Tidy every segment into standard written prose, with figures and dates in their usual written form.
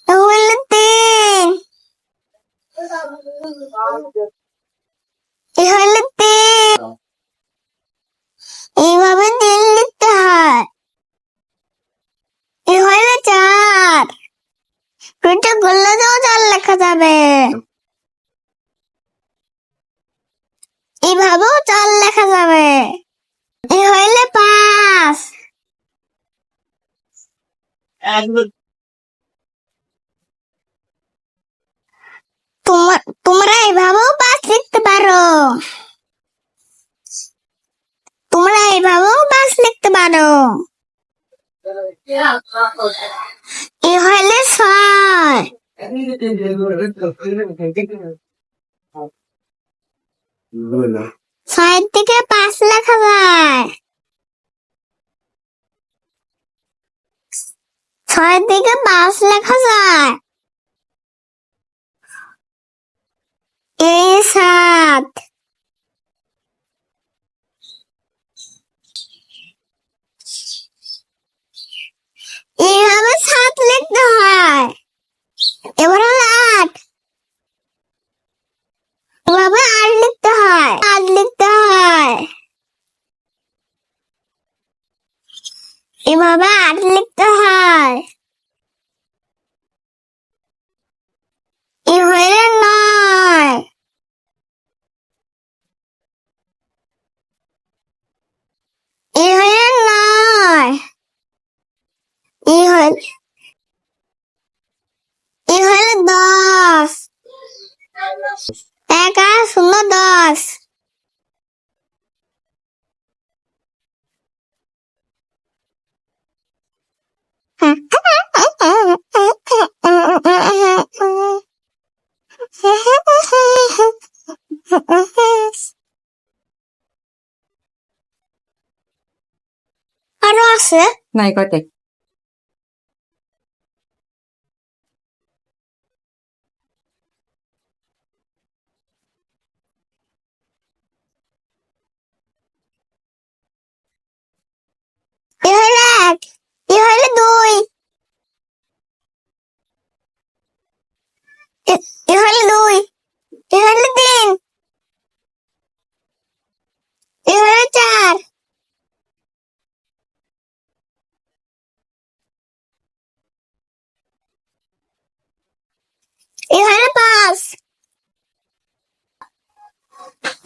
হলো 3। এ হলো 3। এইভাবে 3 লিখতে হয়। এ হলো 4। দুইটা গোল্লা দিয়েও 4 লেখা যাবে। এইভাবেও 4 লেখা যাবে। এ হইলে 5। তোমরা এইভাবেও 5 লিখতে পারো। তোমরা এইভাবেও 5 লিখতে পারো। এ হইলে 6। 6 থেকে 5 লেখা যায়। 6 থেকে 5 লেখা যায়। এ 7। এইভাবে 7 লিখতে হয়। এবার হলো 8। এভাবে 8 লিখতে হয়। 8 লিখতে হয়। এভাবে 8 লিখতে হয়। এ হইলে 9। এ হইলে 9। এ হইলে 10। 1 আর 0 10। আরো আছে নাই কয়টা? এ হইলে 1। এ হইলে 2। এ হইলে 2। এ হইলে 3। এ হইলে 4। এ হইলে 5।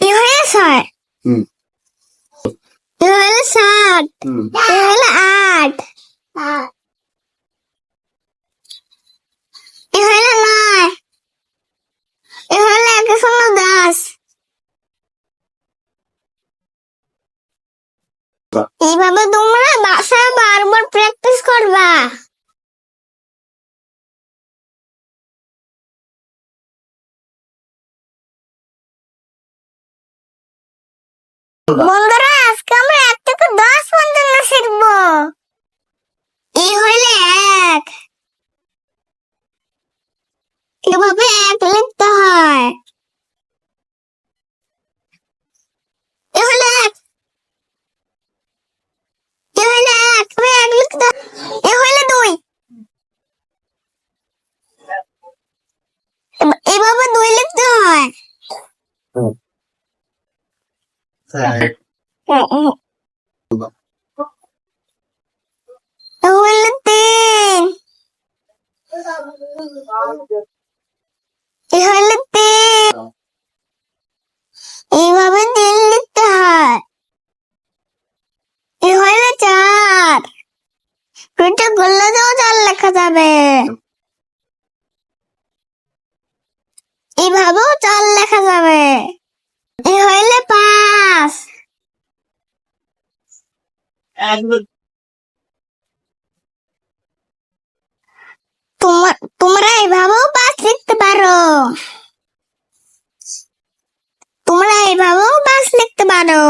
এ হইলে 6। এ হইলে 7। এ হইলে 8। এ হইলে 9। এ হইলে 1 আর 0 10। এইভাবে তোমরা বাসায় বারবার প্র্যাকটিস করবা। বন্ধুরা আজকে আমরা 1 থেকে 10 পর্যন্ত শিখবো। এ হইলে 1। এভাবে 1 লিখতে হয়। এ হইলে 1। এ হইলে 1। 1 লিখতে হয়। এ হইলে 2। এভাবে 2 লিখতে হয়। এ হইলে 3। এ হইলে 3। এইভাবে 3 লিখতে হয়। এ হইলে 4। দুইটা গোল্লা দিয়েও 4 লেখা যাবে। এইভাবেও 4 লেখা যাবে। এ হইলে 5। তোমরা এইভাবেও 5 লিখতে পারো। তোমরা এইভাবেও 5 লিখতে পারো।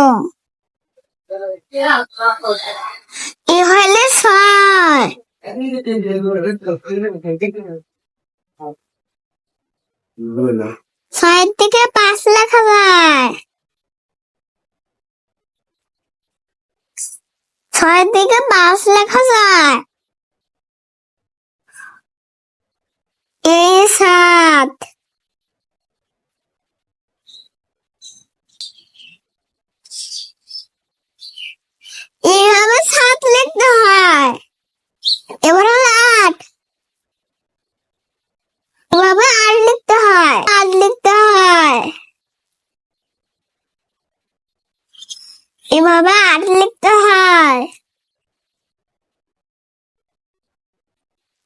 এ হইলে 6। 6 থেকে 5 লেখা যায়। ছয়ের দিকে 5 লেখা যায়। এই 7। এইভাবে 7 লিখতে হয়। এবার হলো 8। এভাবে 8 লিখতে হয়। 8 লিখতে হয়। এভাবে 8 লিখতে হয়।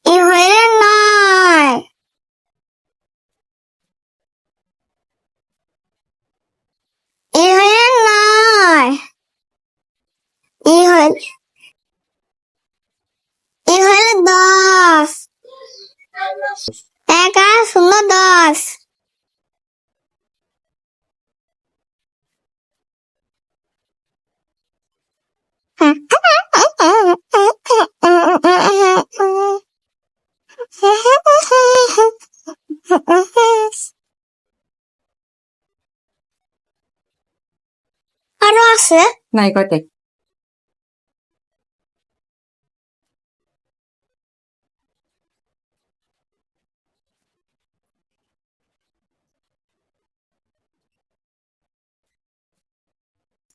এভাবে 9। এভাবে 9। এভাবে 10। 1 আর 0 10। আরো আছে। নাই কয়টা?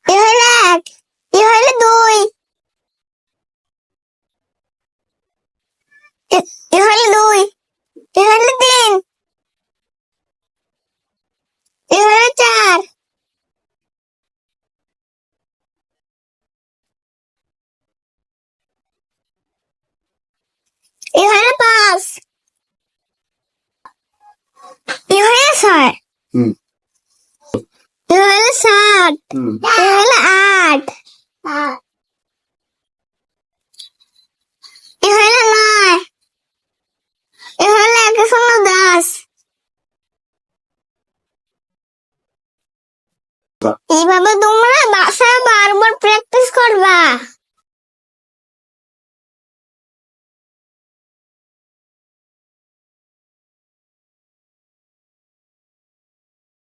এ হলো 1। এ হলো 2। এ হলো 2। এ হলো 3। এ হলো 4। এ হলো 5। এ হলো 6। হুম এ হলো 7। হুম এ হলো 8। এ হলো 9। এ হলো 1 আর 0 10। এইভাবে তোমরা বাসায় বারবার প্র্যাকটিস করবা।